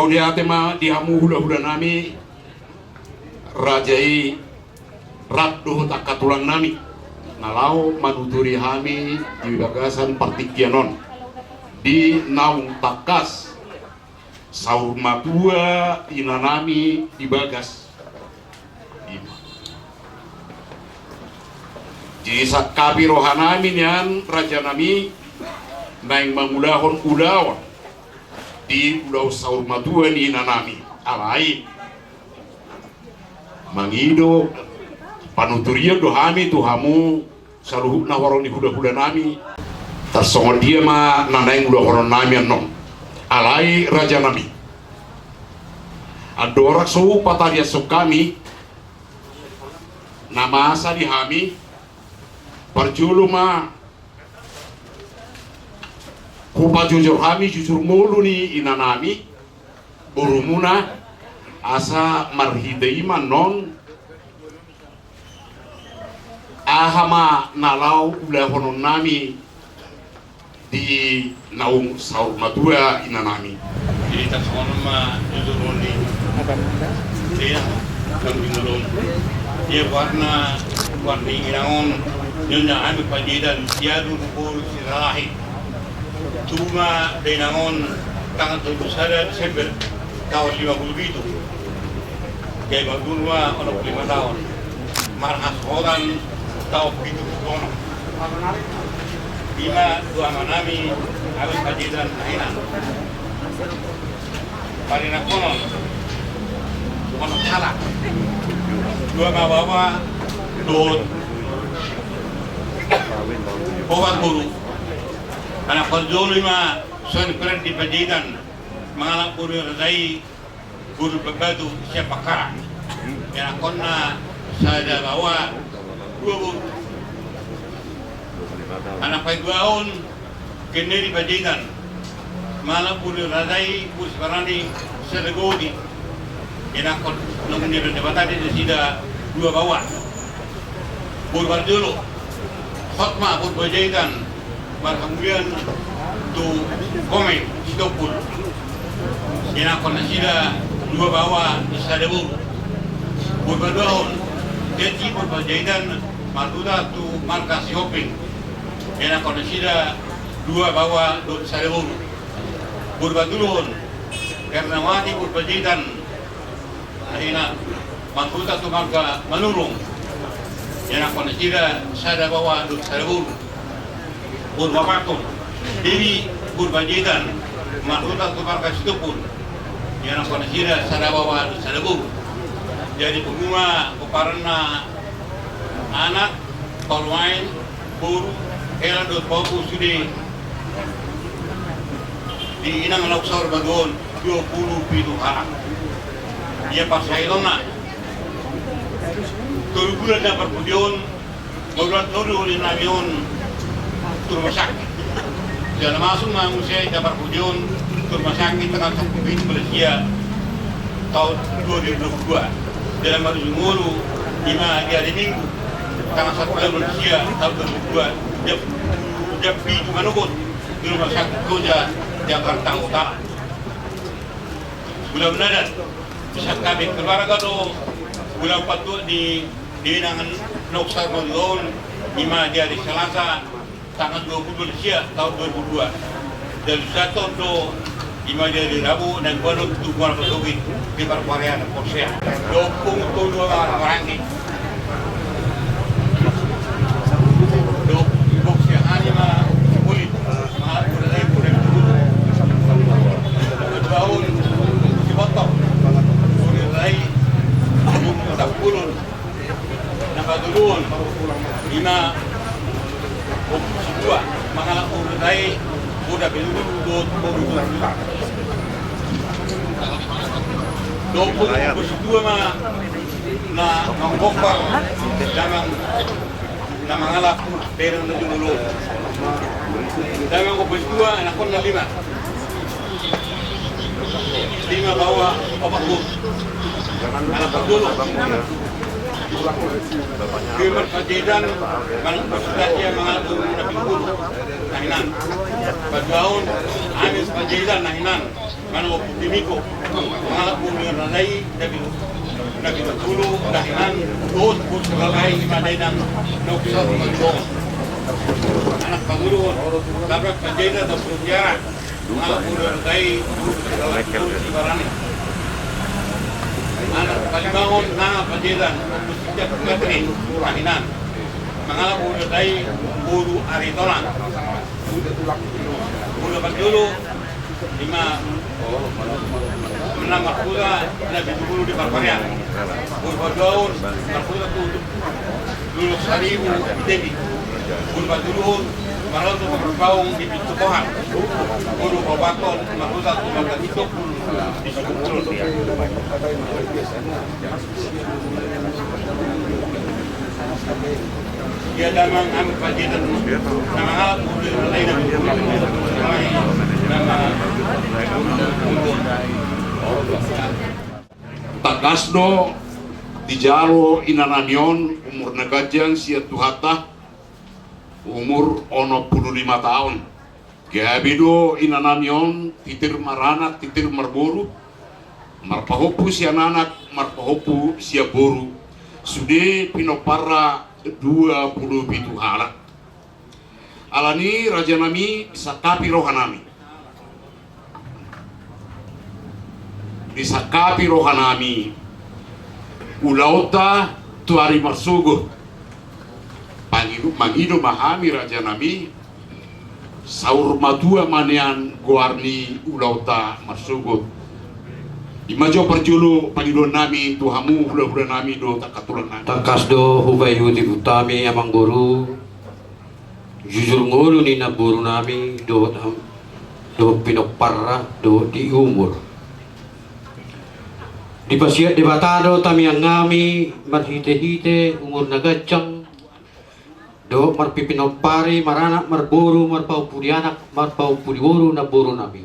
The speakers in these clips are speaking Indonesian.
mau dia tema dihamu hula-hula nami rajai radduh takatulang nami nalau manuturi hami di bagasan partikianon di naung takas saur matua inanami di bagas di sakabi rohanami nian raja nami naing mangulahon ulawan di pulau saur matua ni inanami alai mangido panuturia dohami tuhamu saluhuk na waroni huda-huda nami tersongol dia ma nanaing udah horon nami anong alai raja nami adorak suhu pataria kami nama asa di hami perjulu ma kupa jujur kami jujur mulu ni inanami burumuna asa marhidaiman non ahama nalau ulah honon nami di naung saur matua inanami Jadi tak sama itu Roni. Dia kami nolong. Dia warna inangon nyonya anu pajidan dia dulu pun sirahi. Cuma inangon tanggal 7 Desember tahun 57. Kayak bagulwa ono 5 tahun. Marhas orang tahun itu kono. Bima dua manami awet pajidan ahinan. Parina konon ono salah. Dua bawa dot obat guru. Anak perdulu lima son keren di pajidan mengalap guru radai guru berbatu siapa karang. Yang kona saya bawa dua guru. Anak pagbaon kene di pajidan malam guru radai bus barani sergodi. Yang kon nung nira debatade di sida dua bawah. Guru dulu. Khotma pun pajidan kemudian tu komen stopul. Yang kon sida dua bawah sadabur. Berbadahun jadi pun pajidan maluda tu markas shopping. Yang kon sida dua bawah dot sadabur. Berbadulun karena wadi pun pajidan akhirnya maluda tu marka manurung. Yang kon sida sada bawah dot sadabur. Berbapakun Dewi Burbajidan maluda tu markas stopul. Yang kon sida sada bawah dot sadabur. Jadi penguma peparana anak kolwain buru hela dot babu sudah di inang laksar bagon 27 anak. Dia pas sailona turbulan dapat pudion barulah turun di nabion turun sakit. Jangan masuk manusia dapat pudion turun sakit tengah sakit Malaysia tahun 2022. Dalam hari Jumat, 5 hari Minggu, tanggal 1 bulan Malaysia tahun 2002, jam itu manukut di rumah sakit Koja Jakarta Utara. Mudah-mudahan bisa kami keluarga do bulan patuh di nangan Noksar Mondon 5 hari Selasa tanggal 20 Malaysia tahun 2002. Dan satu do 5 hari Rabu dan baru tujuan petugas di perparian Korsea. Dokung tu dua orang ini. Dok boxnya hanya mah kulit. Mahal kulit kulit dulu. Tahun si botok. Kulit lain. Tak pulun. Nampak duluan. 5 dua. Mengalah kulit lain. Udah belum dot baru. Dokung berdua mah na menggokar jangan na mengalap perang na dulu. Jangan ko berdua anak kon na 5 bawa obat bu. Anak dulu. Kemer pajidan man bersedia mengalap na pinggul nahinan. Pagkaon amis pajidan nahinan. Mana optimiko mengalap bumi ranai dari dulu dahinan dot pun sebagai madainan noksar mandong anak pangurun tabrak pajidan atau sejarah mengalap bumi ranai dulu sebarani anak palibangun nana pajidan sejak metri dahinan mengalap bumi ranai buru aritolan bulu dulu 5 menang markuda lebih dulu di Parparian. Berbadaun markuda tu dulu seribu tinggi. Berbadulun malah tu berbaung di pintu Tuhan. Guru babaton markuda tu maka itu di Sukuturun. Dia damang ambil pajidan nama hal lain Takasdo di jalo inanamion umur nagajan sia tuhata umur 15 tahun gabido inanamion titir maranak titir marboru marpahopu sia nanak marpahopu sia boru sude pinopara 27 hala alani raja nami sakapi rohanami disakapi rohanami ulauta tuari marsugo mangido mahami raja nami saur madua manian goarni ulauta marsugo imajo perjulu pangido nami tuhamu hula-hula nami do takatulan nami takas do hubay hudi utami amang guru jujur ngulu ni na buru nami do pinokparra do di umur di pasiat di batado tami ang ngami marhite-hite umur nagacang do marpipinopari maranak marburu marpaupu dianak marpaupu diwuru na buru nami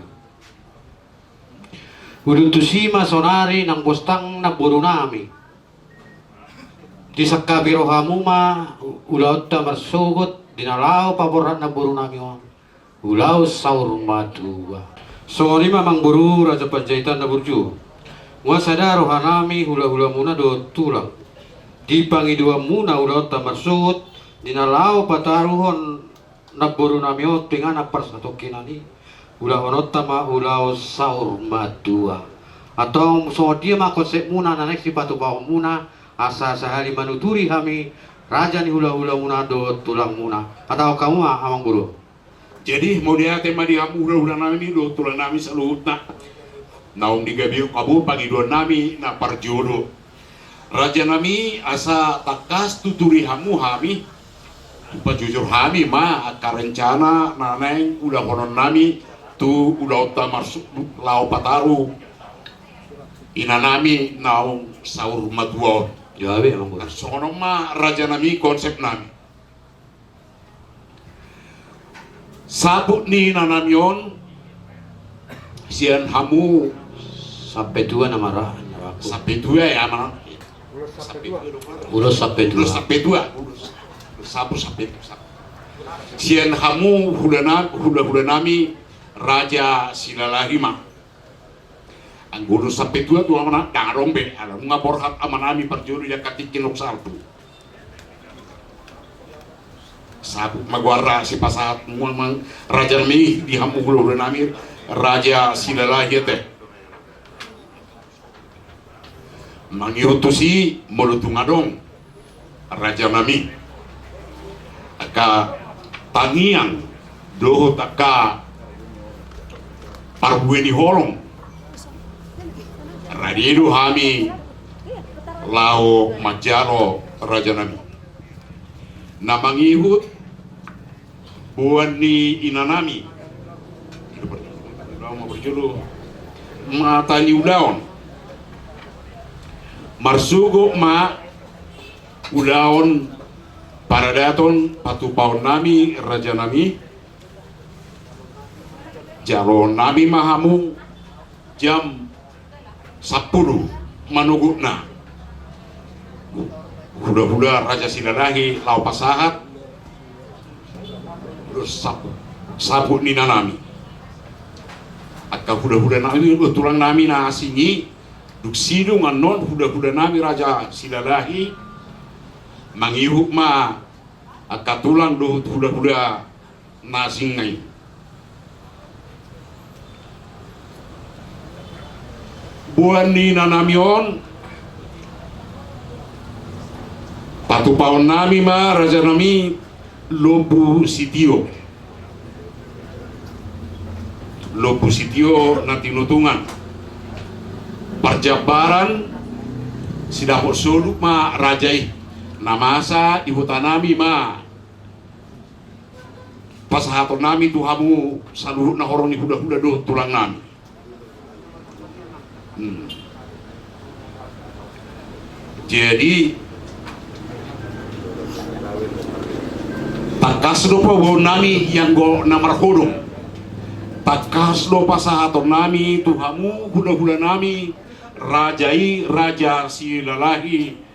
uduntusima sonari nang bostang na buru nami di sakabiro hamuma ulaut ta marsugot dinalaw paborat na buru nami ulaw saur madua so ni mamang buru raja panjaitan na burju ngwa sadar rohanami hula-hula muna do tulang di pangidua muna ulaut ta marsugot dinalaw pataruhon na buru nami tingana persatu kinani ulah onotama ulah saur madua atau so dia ma konsep muna nanek si patu bawah muna asa sehari manuturi kami raja ni hula-hula muna do tulang muna atau kamu amang guru jadi mau dia tema dia hula-hula nami do tulang nami salutna naung digabiu kabu pagi do nami na parjodo raja nami asa takas tuturi hamu hami pajujur hami ma akar rencana naneng ulah konon nami tu ulah utamar lau pataru inanami naung saur madua jawabe amang guru sono ma raja nami konsep nami sabut ni nanamion sian hamu sampai tua nama sampai tua ya mana ulos sampai tua sabu sampai sian hamu hula nami raja silalahima angguru sampai tua mana darombe alam ngaborhat amanami perjuru ya katikin saltu sabu magwara si pasat muang raja nami di hamu hula nami raja silalahi teh mangiutusi molutungadong raja nami aka tangiang doho taka parbueni holong radidu hami lao majaro raja nami namangihut buan ni inanami berjulu matani udaon marsugo ma udaon paradaton patupau nami raja nami jalon nami mahamu jam 10 manugutna hula-hula raja silalahi lau pasahat sabu nina nami akka hula-hula nami tulang nami na asingi duksidu nganon hula-hula nami raja silalahi mangihuk ma akka tulang do hula-hula nasingai bulan ni nanamion patupau nami ma raja nami lobu sitio nanti nutungan parjabaran sidapot suluk ma rajai namasa ibu tanami ma pasahaton nami tuhamu saluhut na horong ni huda-huda do tulang nami jadi takas do pa nami yang go namar hodong takas do pasahaton nami tuhamu huda-huda nami rajai raja silalahi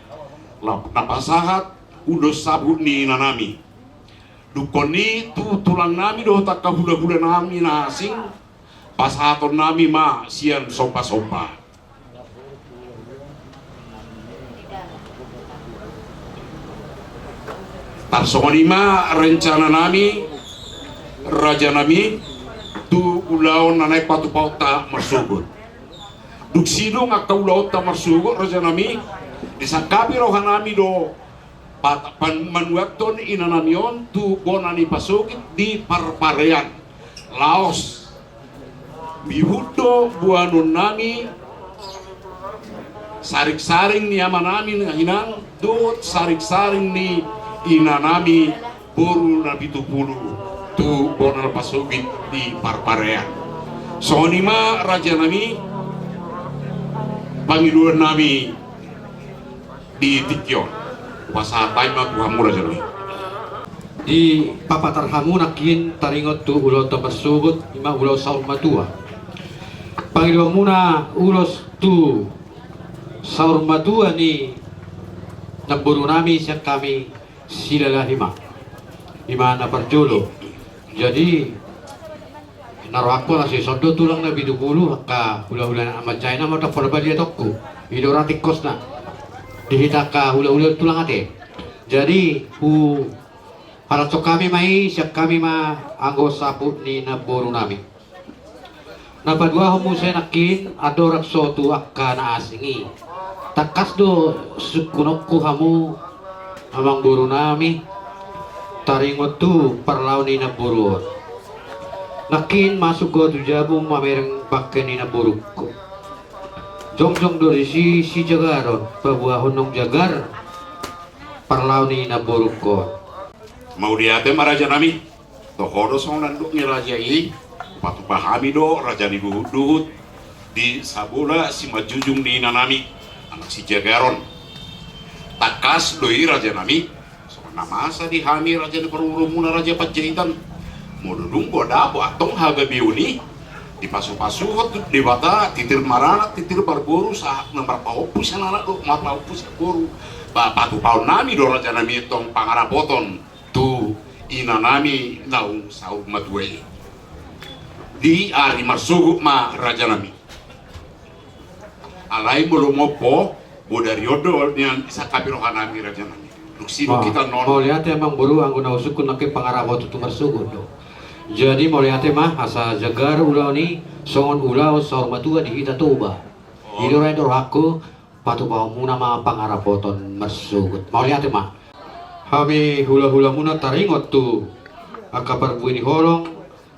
napasahat udos sabut ni nanami Dukoni tu tulang nami do tak hula-hula nami nasing pasaton nami ma sian sopa-sopa. Tarsonima rencana nami raja nami tu ulaon nanay patupau ta marsugot. Duksido nga kaulaon ta marsugot raja nami disangkapi rohan nami do manuaton inanamion tu bonani pasukit di parparean Laos bihudo buanon nami sarik-saring ni ama namin nga hinang doot sarik-saring ni inanami puro na 70 tu bonan pasukit di parparean. So nima raja nami Pangiluan nami di Tikyon pasatay magkuhamu raja nami Di papatarhamu nakin taringot tu ulo to bersugut ima ulo saur matua. Pangiluan muna ulos tu saur matua ni naburu nami siya kami silala ima na parjolo. Jadi naruh aku lah si sodo tulang na bidukulu ka hula-hula na amat China mo tak perba dia tokku idorati kos na dihita ka hula-hula tulang ate. Jadi para kami mai siap kami ma anggo sapu ni naburu nami. Napadua homo saya nakin adorak sotu akka na asingi. Takas do sukunokku hamu amang buru nami taringot tu perlau ni naburu. Nakin masuk go tu jabu mamereng pakai ni naburuk ko. Jong do si jagaron pabuahon nong jagar perlau ni naburuk ko. mau diate maraja nami tohodo song nanduk ni raja i patu pahami do raja ni duhut di sabula si majujung ni nanami anak si jagaron takas doi raja nami so namasa di hami raja ni perurumuna raja Panjaitan modudung goda bo atong haga biuni di pasu-pasu di bata titir marana titir barburu sah nomor paupus anak do mat paupus guru patu paun nami do raja nami tong pangarapoton tu ina nami naung saur matuai di ari marsugu ma raja nami alai belum mopo bodari odo yang sakapi rohanami raja nami duksino kita non mau lihat emang buru anggo nausukun nake pangarapotu tu marsugu do. Jadi mau lihat mah asa jagar ulau ni songon ulau saur matua di kita toba. Idora itu aku patu bau muna ma pangarapoton marsugut. Mau lihat mah kami hula-hula muna taringot tu akabar buini horong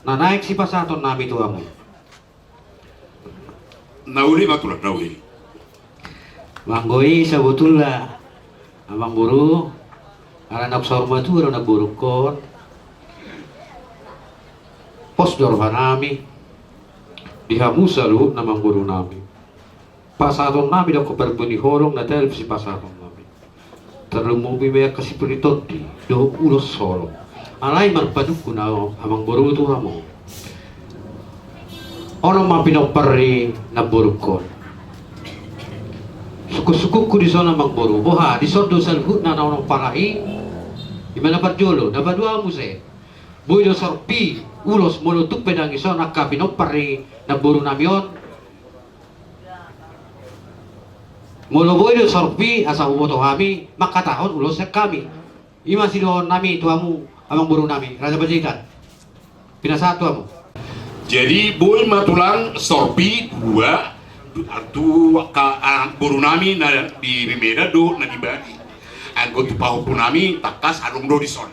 na naik si pasaton nami tu amu. nauli matulah nauli Manggoi sebetulnya amang buru anak saur matua na burukon pos dorha nami dihamusa luhut namang buru nami pasaton nami dak keperbuni horong na televisi pasaton nami terlumubi mea kasipulitoti do ulos solo alai marpaduku na amang buru tu hamo orang mapinaw pari na burukon suku-sukuku di sana amang buru boha di sodo salhut na naunong parai imana parjolo nabadua muse boy do sorpi ulos mulutuk pedang iso nakapino pari na buru namion mulu boy do sorpi asa umoto kami makatahon ulos kami ima sido nami tuamu amang buru nami Raja Panjaitan pinasatu amu. jadi boy matulang sorpi dua tu ka buru nami na di Rimeda do na di Bali anggo tu pahu nami takas adung do di son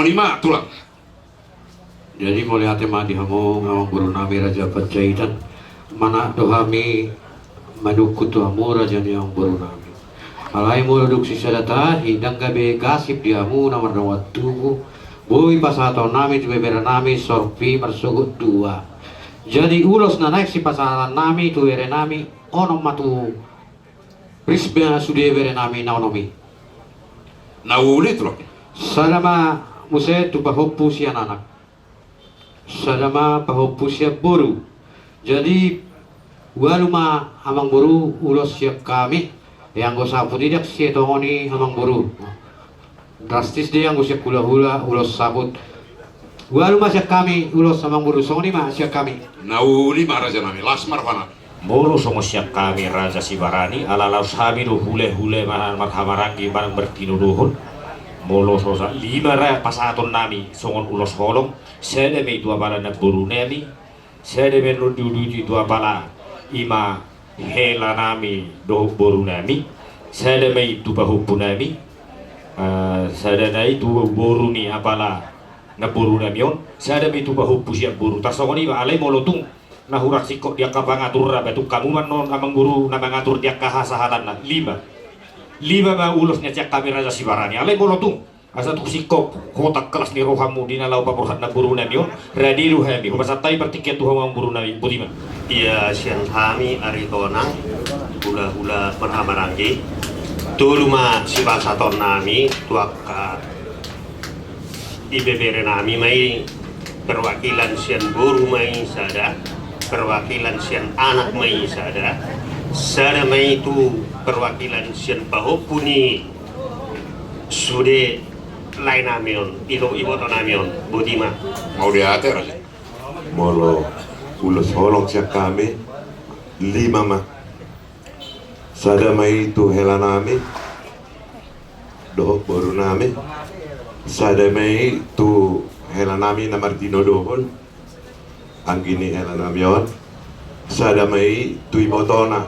lima tulang. Jadi mulai hati mah dihamu ngawang buru nami Raja Panjaitan mana dohami maduku tuamu raja yang buru nami alai muluduk sisa data hidang gabe gasip dihamu nomor rawat tubuh boy pasaton nami tu bebera nami sorpi marsugut dua jadi ulos na naik si pasaran nami tu ere nami onom matu risbena sude bere nami naonomi nauli tulang salama muse tu pahopu si anak sadama pahopu siap buru jadi waluma amang buru ulos siap kami yang go sapu tidak siya tongoni amang buru drastis dia yang usia hula-hula ulos sabut. Walu masih kami ulos sama buru songoni masih kami. Nauli Raja Nami lasmar pana. Molo songo siap kami Raja Sibarani ala laus hami do hule-hule manan marhamarangi barang bertinuduhun. Molo sosa 5 ra pasaton nami songon ulos holong sede me itu abala na burunemi sede me no diuduji itu abala ima hela nami do burunemi sede me itu bahupunemi sede na itu buruni abala na burunemi on sede me itu bahupu siap buru tasongoni ba alai molotung nah hurak sikok dia kabangatur ra betu kamu man non amang guru na mangatur dia kahasahatan na 5 ba ulosnya cek kami Raja Sibarani alai bolotung asa tu sikok kotak kelas ni rohamu di nalau paporhat na buru nami on ready lu hemi hubasatai pertiket tu hamang buru nami budiman Iya sian kami aritonang hula-hula perhamarangi tuluma sibasaton nami tuaka ibebere nami mai perwakilan sian buru mai sada perwakilan sian anak mai sada mai itu perwakilan sian pahopuni sude lain namion iboto namion budima Mau diate Raja. Molo ulos holong siya kami 5 ma sada may itu hela nami dohok baru nami sada may itu hela nami na Martino dohon ang gini hela nami yon sada may itu ibotona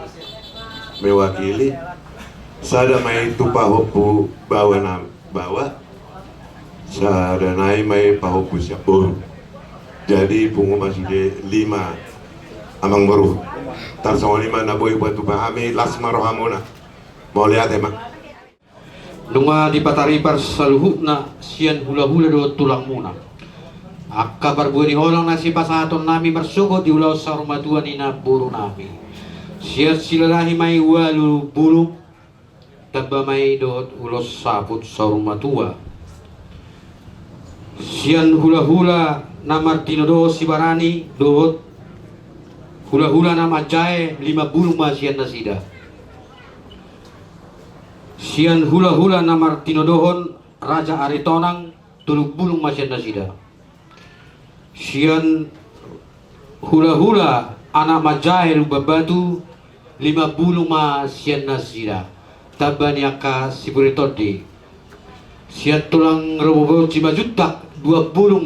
mewakili sada may itu pahopu bawa sada nai may pahopu siya baru. Jadi punguma sudah 5 amang baru. Tarsong 5 na boy buat pahami lasma rohamuna. Mau lihat emang. Nunga di pataripar saluhupna sian hula-hula do tulang muna. Akka barbuni holang nasi pasaton nami bersuko di ulau sarumatuan ina buru nami. Siat silalahi mai walu bulu tabba mai dot ulos saput sarumatua. Sian hula-hula na Martino do Sibarani dot hula-hula nama jae 5 bulu masian nasida. Sian hula-hula na Martino dohon Raja Aritonang 3 bulung masian nasida. Sian hula-hula anak majae lubabatu 5 bulung masian nasida. Tabani aka siburitodi. Sian tulang robobo 5 juta 2 bulung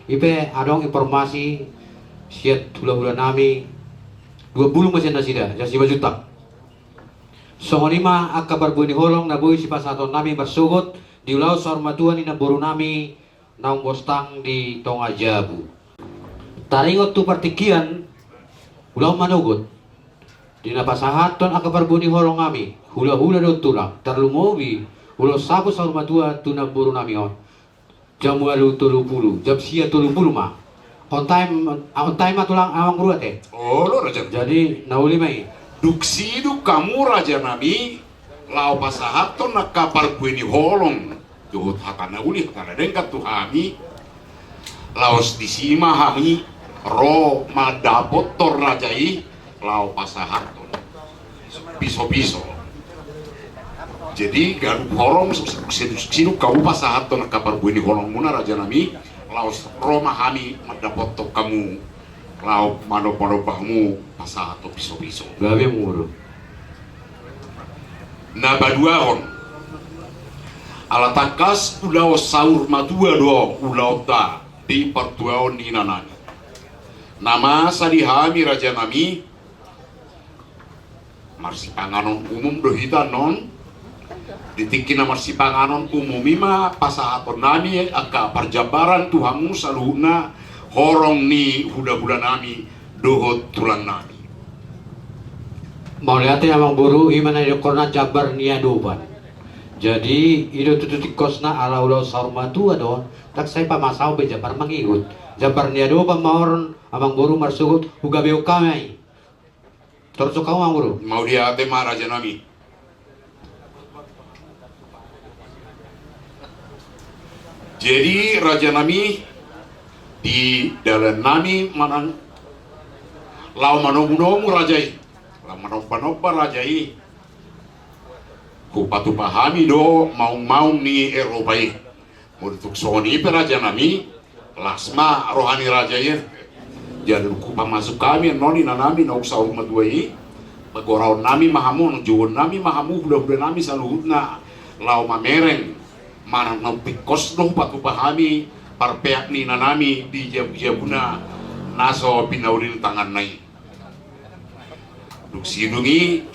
ipe adong informasi siat hula-hula nami 2 bulung masian nasida jadi 5 juta. Songonima aka barbuni holong na boy si pasaton nami bersugot di ulau sarmatuan ina boru nami naung bostang di Tongajabu. Taringot tu partikian ulau manugot dina pasahaton aka barbuni holong nami hula-hula do tulang terlumobi ulau sabu sarmatua tuna boru nami on jam 8.30 jam sia 30 mah on time tulang awang ruat Oh lo Raja. jadi nauli mai Duksidu kamu Raja Nami lau pasahaton na kapar kuini holong tuhut hatana uli hatana dengkat tu hami laos disima hami ro madapot tor rajai lau pasahaton piso-piso jadi garu holong sinu kamu pasahaton na kapar kuini holong muna Raja Nami laos ro mahami madapot to kamu lau mano-manopahmu pasahat to piso-piso gabi muro na baduahon alatakas ulau saur madua do ulau ta di pertuaon ni nanani nama sadihami Raja Nami marsipanganon umum dohita non ditingkin na marsipanganon umum ima pasahaton nami aka parjabaran tuhamu saluhna horong ni huda-huda nami dohot tulang nami mau lihat amang buru imana ida korna jabar nia doban jadi ida tututi kosna ala ulau sarmatu adon tak saya pamasau be jabar mangikut jabar nia doban maoron amang buru marsugut huga beu kamai terus kau amang buru mau dia tema Raja Nami jadi Raja Nami di dalam nami manang lau manomu-nomu rajai lau manoba-noba rajai ku patu pahami do maung-maung ni Eropai untuk soni peraja nami lasma rohani raja ya jadi ku pamasuk kami noni nami na usah rumah dua pagorau nami mahamu juon nami mahamu udah nami saluhutna lau mamereng mana nau pikos do patu pahami parpeak ni nanami di jabuna naso pinaurin tangan nai duk sidungi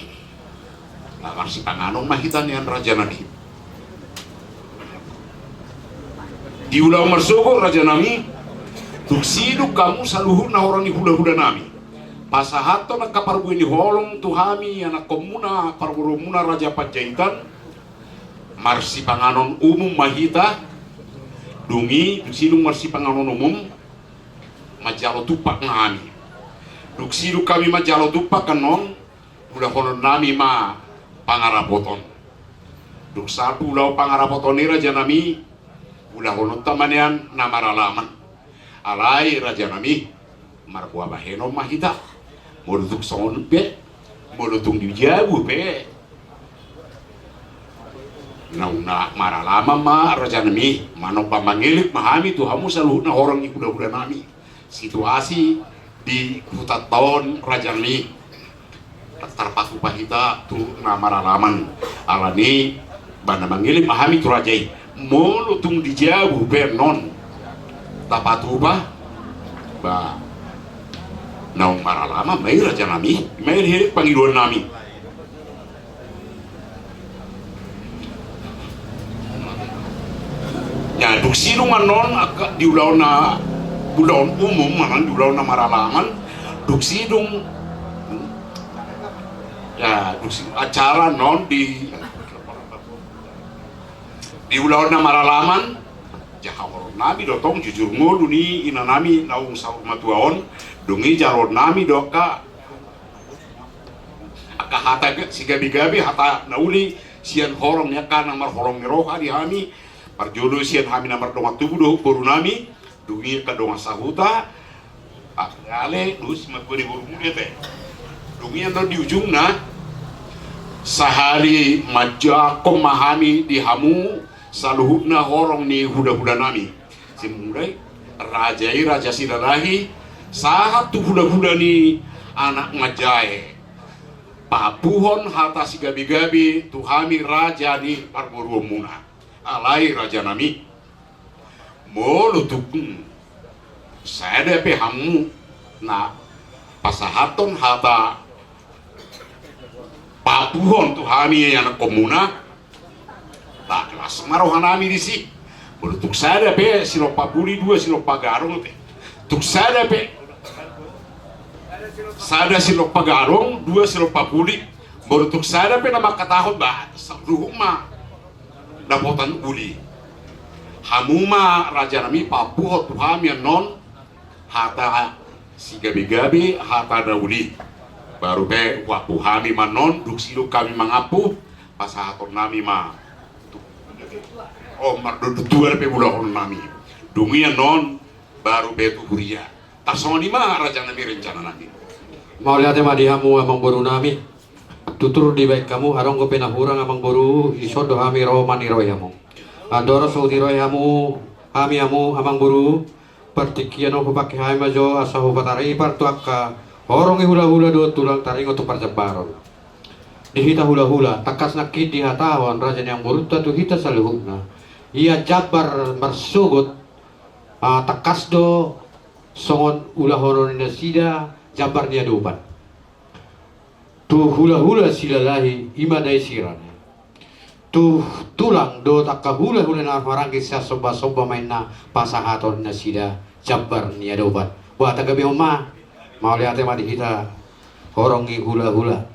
lawan si panganon mahitan yang raja nami di ulau mersogo raja nami duk siduk kamu saluhut na orang ni hula-hula nami pasahato na kaparbu ni holong tuhami anak komuna parburumuna raja Panjaitan marsi panganon umum mahita dungi duk sidung marsi panganon umum majalo tupak ngami duk siduk kami majalo tupak kanon udah konon nami ma pangarapoton duk sapu lau pangarapoton ni raja nami udah konon tamanian namaralaman alai raja nami marbuah baheno mahita mulutuk songon pe mulutung dijabu pe nauna maralama ma raja nami manok pamangilik mahami tu hamu saluhut na orang ni kuda-kuda nami situasi di hutan tahun raja nami terpaku pahita tu na maralaman alani bana mangilik mahami tu rajai mulutung dijabu pe non tapatu ba naung maralama mai raja nami mai hirik pangiluan nami ya duk sinungan non di ulau na budaun umum manan di ulau na maralaman duk sidung ya duk acara non di ulau na maralaman jahawar nami dotong jujur ngodu ni ina nami naung sahur matuaon dungi jarod nami doka aka hata si gabi-gabi hata nauli sian horong ya kan namar horong niroha di hami parjodo sian hami namar donga tubuh do boru nami dungi ka donga sahuta ale dus makuri boru teh dungi ando di ujungna sahari majakom mahami di hamu saluhutna horong ni huda-huda nami simulai raja silalahi sahat tu huda-huda ni anak majae papuhon hata si gabi-gabi tuhami raja ni parburumuna alai raja nami molutukun saya pe hamu na pasahaton hata papuhon tuhami anak komuna tak kelas marohanami di si berutuk sada pe silopa buli dua silopa garong te tuk sada pe sada silopa garong dua silopa buli berutuk sada pe nama katahot ba sabruhuma dapotan uli hamuma raja nami papuhot tuhami non hata si gabi-gabi hata dauli baru pe wapuhami manon duk siluk kami mangapu pasahaton nami ma oh mardo tuar pe bulan nami dungia non baru betu huria tasoni ma raja nami rencana nami mau lihat ma dihamu amang boru nami tutur di baik kamu arong ko penahurang amang boru isodo hami ro mani ro yamu andoro saudi ro yamu hami amu amang boru partikian ko pakai hami majo asahu patari partu akka horong hula-hula do tulang taringo tu parjabaron dihita hula-hula takas nakit dihatawan raja yang buruta tu hita saluhutna ia jabar marsugut takas do songon ulah horon sida jabar dia doban tu hula-hula silalahi imadai siran tu tulang do takka hula-hula na marangki sa soba-soba mainna pasahaton na sida jabar dia doban buat tagabi homa mau lihat ma dihita horongi hula-hula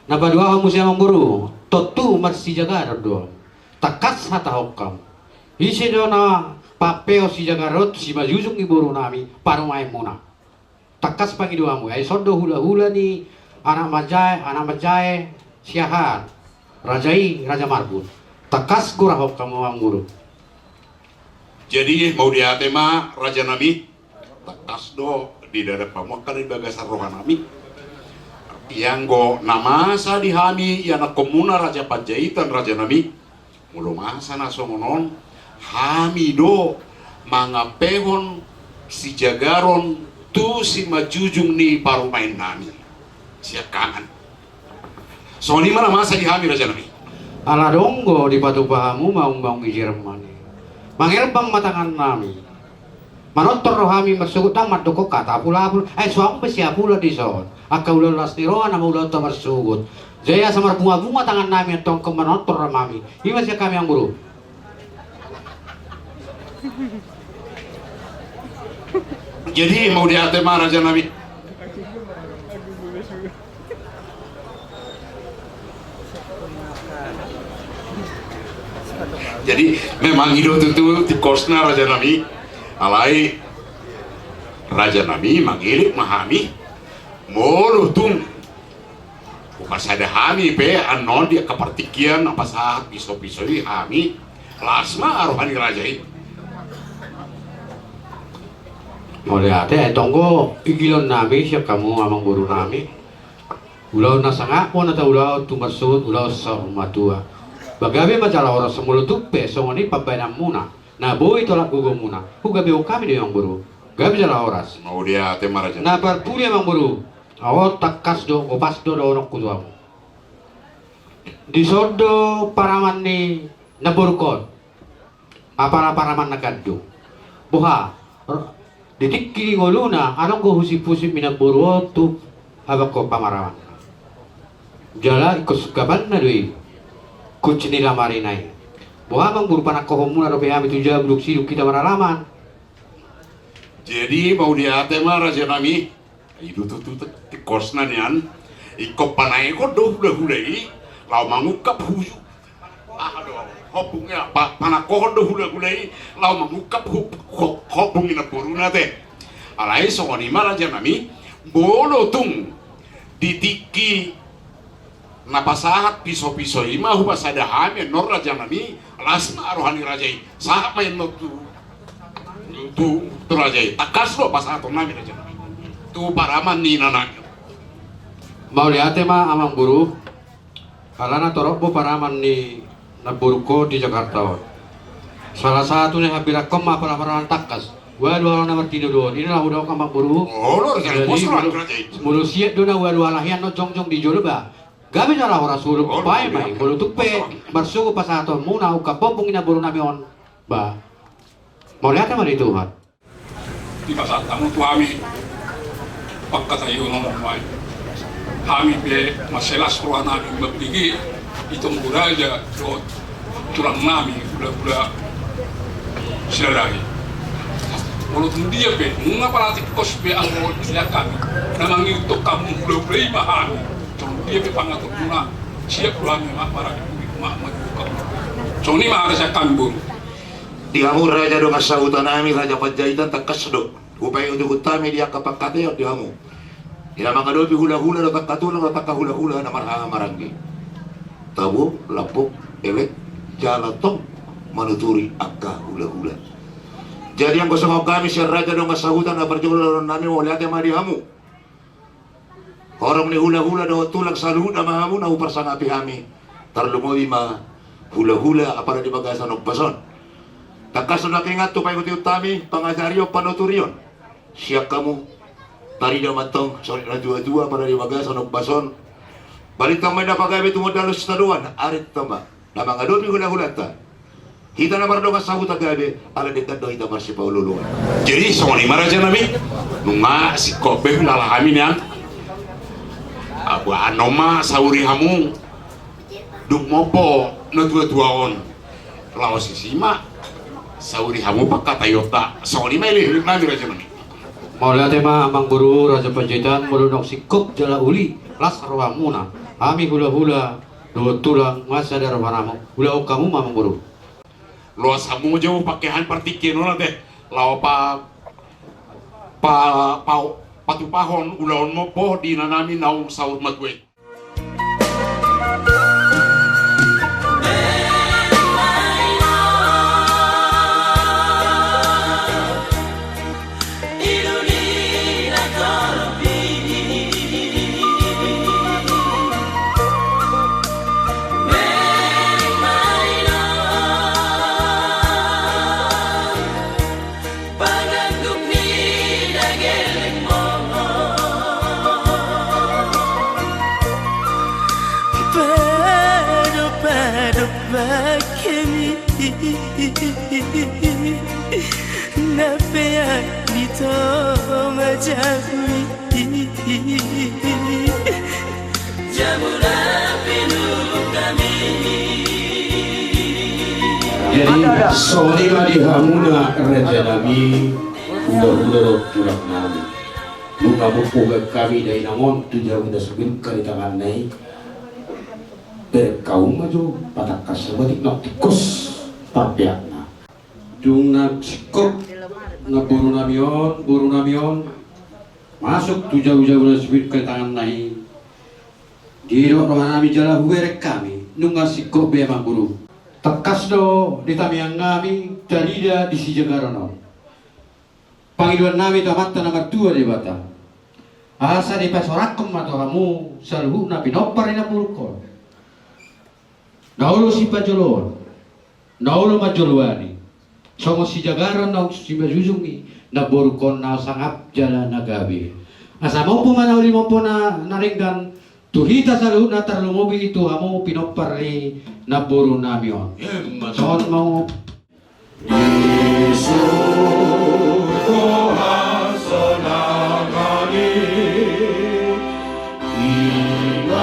na badua kamu siya mamburu totu marsi jagar do takas hata hokam isi do na papeo si jagarot si majujung iburu nami parumay muna takas pagi doamu ay sodo hula-hula ni anak majai siahan rajai raja marbun takas gura hokam mamburu jadi mau diatema raja nami takas do di daerah pamukan di bagasar rohan nami yang go namasa di hami yana komuna Raja Panjaitan Raja Nami mulo masa na songonon hami do mangapehon si jagaron tu si majujung ni parumain nami siap kangen so ni mana masa di hami Raja Nami Ala donggo di batu pahamu maung Jerman. Mangerbang matangan nami. Manotor rohami mersugut tamat doko kata pula suang pesia pula di son. Aka ulah lasniroan nama ulah ta mersugut. Jaya samar bunga tangan nami tong ke manotor mami. Ini masih kami yang buru. jadi mau diatema Raja Nami jadi memang hidup itu di kosna Raja Nami alai Raja Nami mangilik mahami mulu tung bukan sada hami pe anon dia kepartikian apa saat pisau-pisau hami lasma arohani raja ini Mulai ate tonggo igilon nami siap kamu amang buru nami. Ulau nasanga pun atau ulau tumersut ulau sarmatua. Bagabe majalah orang semulu tupe songoni pabainam muna. Nah boy tolak gugum muna. Gabe kami dia yang buru. Gabe jalan oras. mau dia tema Raja Nah parpuli amang buru. Awak takas do opas do orang kuduamu. Di sodo paraman ni naburkon. Apa paraman nagado. Buha. Didik kiri ngoluna, anong ko husip-husip minaburo tu habak ko pamarawan. Jala ikos kaban na doi, kuci nila marinay. Buha mang buru panak ko muna do pehami tu jam duk siduk kita maralaman. jadi mau dia tema Raja Nami itu tuh di kosna nian ikop panai ko do hula-hulai lau mangukap huju aduh hopungnya panak ko do hula-hulai lau mangukap hopungin buruna teh alai songoni ma Raja Nami bolo tung ditiki napasahat piso-piso ima huba sada hami nor Raja Nami lasma rohani Raja sahat main no tu Raja takas lo pas atau nami Raja Nami tu paraman ni nanak Mau lihat mah amang buru, kalana torok paraman ni naburuko di Jakarta. Salah satunya habirakom mah paraman takas. Dua nomor tidur inilah udah kamang buru. oh lo Raja Nami Mulu siap dona dua lahian no jong di jolo ba. Gabi jalan orang suruh pae mai, bulu tupe bersuku pas atau muna uka pompong ina buru nami on ba. Mau lihat mah itu Tuhan. Di pasal tamu tu kami pagkatayo ng umay. Kami pe maselas ko namin magbigi itong buraja do tulang namin bula-bula silaray. Mulut dia pe mga paratik kos pe ang siya kami na mangiutok kamu bula-bula mahami. Tong dia pe pangatok muna siya kurang marami magbuka. So ni mahara siya kami buru. Di kamu raja do kasahutan nami Raja Panjaitan takas do. Upaya untuk utami dia kapakateo di kamu. Ila mga dobi hula-hula do takatulang do takahula-hula na marhanga maranggi. Tabu, lapok, elek, jalatong, manuturi akka hula-hula. Jadi yang kosong kami si raja do kasahutan na perjualan nami mo lihat mari kamu. Orang ni hula-hula do tulang saluda mahamu na uparsanapi kami. Tarlumoy ma hula-hula apa di bagasan og bason. Takas na kingat to pay utami pangajaryo panuturion. Siap kamu tari damantong sorry na dua-dua para di bagasan og bason. Balik tang may napagabi tumudalos sa taluan arit tama. Na mga dobi hula-hula ta. Kita na mardo ka sahut agabi ala dekat do ita marsi paululuan. jadi songoni ma Raja Nami nunga si kope lala kami nian abu anoma sauri hamu duk mopo na dua-duaon lawas sisima sauri hamu pakka Toyota songoni ma ili nami Raja Nami Mau lihat mah amang buru Raja Panjaitan melunok sikop jala uli las arwamuna. Kami hula-hula dua tulang masa dari manamu. Hula kamu mamang buru. luas hamu jauh pakaian partikin nona teh lawa patu pahon ulaon mopo di nanami naung saur magwe napea dito majagui jamulah pinulung kami. Jadi soli madi hamuna raja nami udah curang nami. Luka buka kami dari namon tujuh udah sebelum kali tangan naik berkaum maju pada kasar batik nak tikus tabiatna. Dung nak sikop na buru namion masuk tujuh udah sebelum kali tangan naik. Di rohan nami jalan huere kami nunga sikop memang buru. Tekas do di tamiang kami jarida di si Jagarono. Panggilan nami tamata nomor 2 di Batam. Asa di pasorakem atau kamu selalu nabi nopar ina pulkon. Naulo si pajolon, naulo majolwani. Songo si Jagaron nau si majujungi na borukon na sangap jalan nagabi. Asa mau pemanauli mau na naringgan. Tuhita sa luhut na tarlumobi itu kamu pinopar ni naburu namion. Soon mau Yesus Tuhan sonagani Iman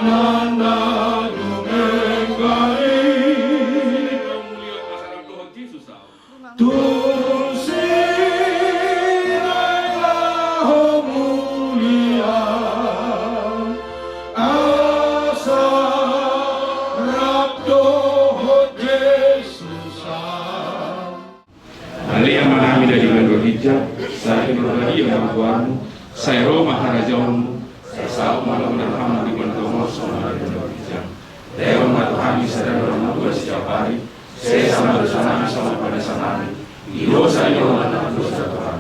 nanda dumengari saya berbagi dengan Tuhanmu, saya roh maharajamu, saya sahut malam dan hamil di mantomo sonara dan berbijak. Dewa matuhani sadar dalam dua setiap hari, saya sama dosa sama pada sanami. Di dosa ini orang dosa Tuhan.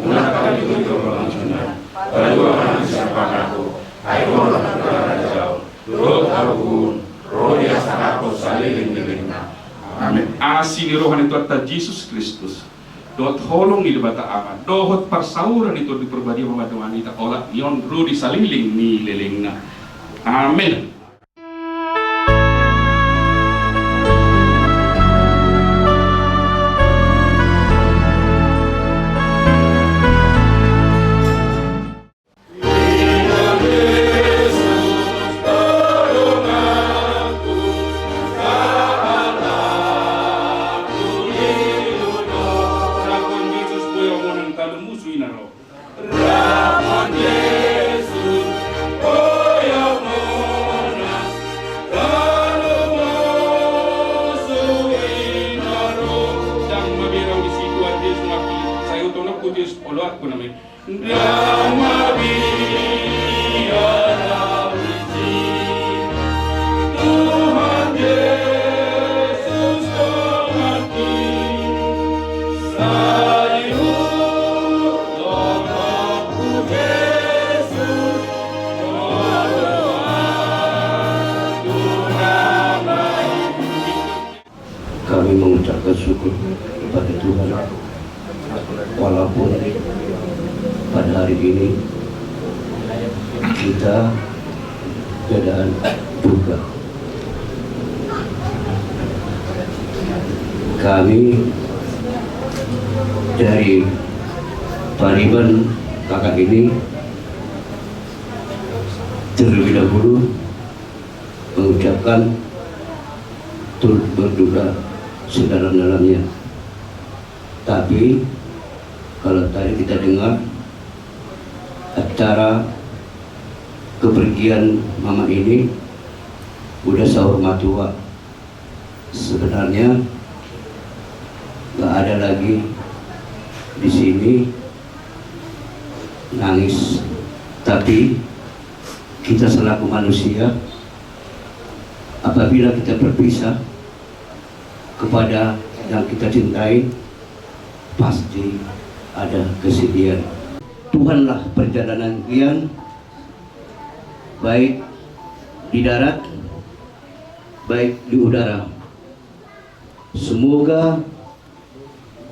Mengapa itu orang Cina? Pada dua orang siapa aku? Ayo orang negara jauh. Roh Agung, roh di asal aku saling dilingna. Amin. Asi ni rohani Tuhan Yesus Kristus. Dot holong di bata aman, dohot parsauran itu diperbadi sama wanita olah nion rudi saliling ni lelengna. Amin. Kami mengucapkan syukur kepada Tuhan walaupun pada hari ini kita keadaan duka. Kami dari Pariban kakak ini terlebih dahulu mengucapkan turut berduka sedalam-dalamnya. Tapi kalau tadi kita dengar acara kepergian mama ini udah sahur matua, sebenarnya nggak ada lagi di sini nangis, tapi kita selaku manusia apabila kita berpisah kepada yang kita cintai pasti ada kesedihan. Tuhanlah perjalanan kalian baik di darat baik di udara. Semoga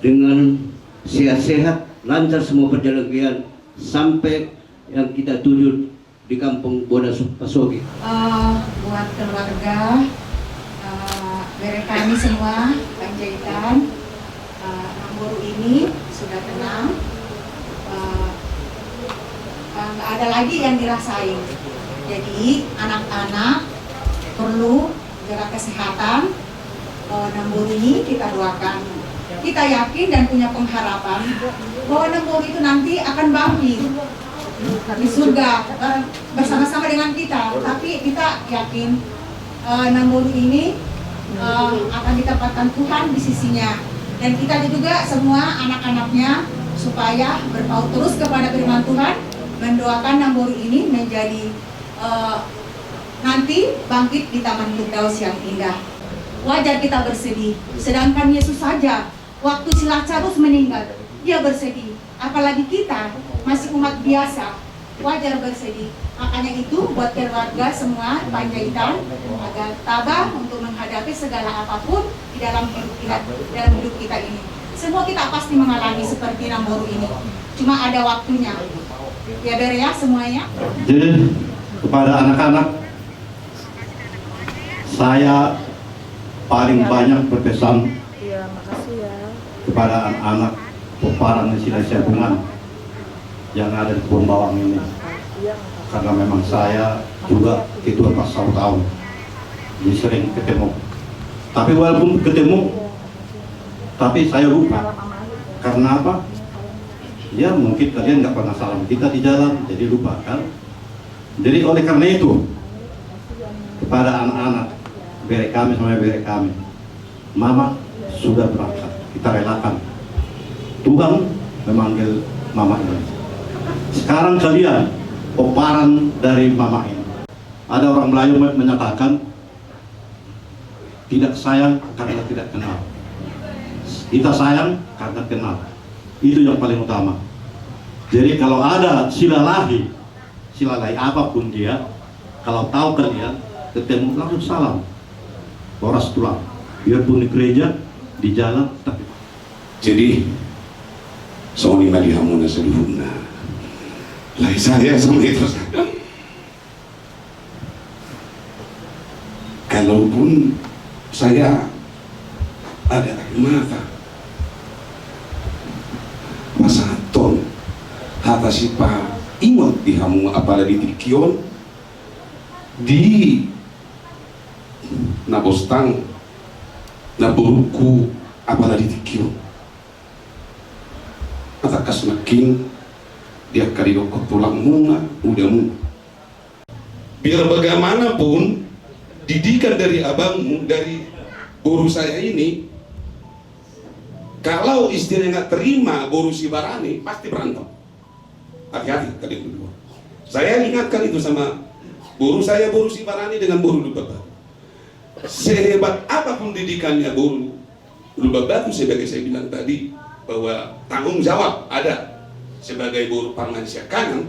dengan sehat-sehat lancar semua perjalanan kalian sampai yang kita tuju di kampung Boda Pasogi. Buat keluarga Mereka kami semua Panjaitan, Namboru ini sudah tenang, nggak ada lagi yang dirasain. Jadi anak-anak perlu jaga kesehatan. Namboru ini kita doakan. Kita yakin dan punya pengharapan bahwa Namboru itu nanti akan bangkit di surga bersama-sama dengan kita. Tapi kita yakin Namboru ini akan ditempatkan Tuhan di sisinya, dan kita juga semua anak-anaknya supaya berpaut terus kepada firman Tuhan, mendoakan Namboru ini menjadi nanti bangkit di Taman Firdaus yang indah. Wajar kita bersedih, sedangkan Yesus saja waktu si Lazarus meninggal dia bersedih, apalagi kita masih umat biasa, wajar bersedih. Makanya itu buat keluarga semua Panjaitan agar tabah untuk menghadapi segala apapun di dalam hidup kita ini. Semua kita pasti mengalami seperti Namboru ini, cuma ada waktunya. Ya Ber ya semuanya. Jadi kepada anak-anak, saya paling banyak berpesan kepada anak-anak peparan Silasia Bungan yang ada di Kebun Bawang ini. Karena memang saya juga itu pas 1 tahun, jadi sering ketemu. Tapi walaupun ketemu, tapi saya lupa. Karena apa? Ya mungkin kalian nggak pernah salam kita di jalan, jadi lupa kan? Jadi oleh karena itu, kepada anak-anak, bere kami sama bere kami, Mama sudah berangkat, kita relakan. Tuhan memanggil Mama ini. Sekarang kalian peparan dari Mama ini. Ada orang Melayu menyatakan tidak sayang karena tidak kenal. Kita sayang karena kenal. Itu yang paling utama. Jadi kalau ada silalahi apapun dia, kalau tahu kalian ketemu langsung salam, boras tulang. Biarpun di gereja, di jalan, tapi. Jadi soalnya mali hamuna seluruhnya. Lah saya sama itu sadar. Kalaupun saya ada air mata, masaton hata sipa imot di hamu apalagi di kion di nabostang naburuku apalagi di kion atakas makin dia karidokot tulang munga udah munga. Biar bagaimanapun didikan dari abangmu, dari guru saya ini, kalau istrinya nggak terima guru si Barani pasti berantem. Hati-hati kalian berdua. Saya ingatkan itu sama guru saya, guru si Barani dengan guru Lubabatu. Sehebat apapun didikannya guru Lubabatu, sebagai saya bilang tadi bahwa tanggung jawab ada sebagai buruh Pangansia Kanan.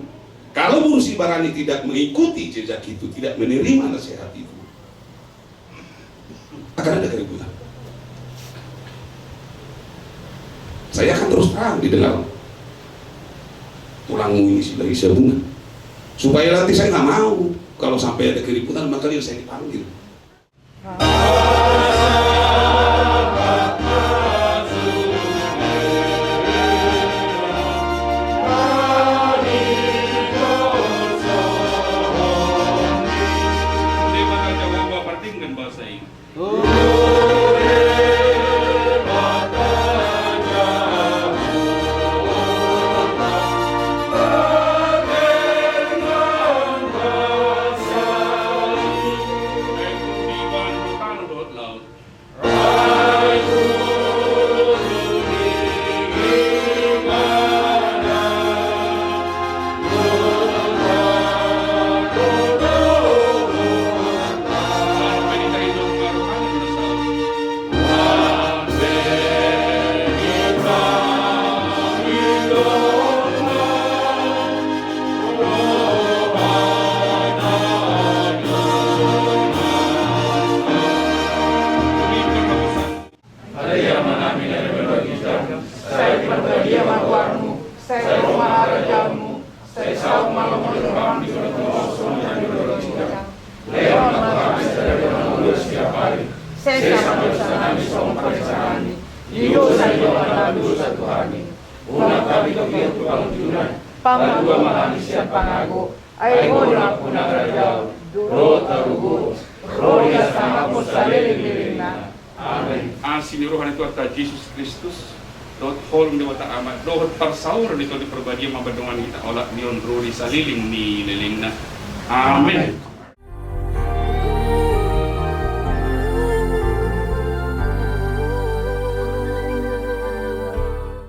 Kalau buruh si Barani tidak mengikuti jejak itu, tidak menerima nasihat itu, akan ada keributan. Saya akan terus terang didengar tulangmu ini sebagai sabungan, supaya nanti saya nggak mau kalau sampai ada keributan maka dia saya dipanggil. Saya dosa nami sa pagkasalanan. Iyo sa iyo anado sa Tuhani. Unang kami kagyan tukang junan. Pangagwa mahami siya pangago. Ay mo na po na rajaw. Durot tarugo. Gloria sa hapos sa liling na. Amen. Ang sinuruhan ito at Jesus Kristus. Lord holong ni wata amat. Lord parsaur nito di perbagi mabadungan kita. Olat niyon ruri sa liling ni liling na. Amen.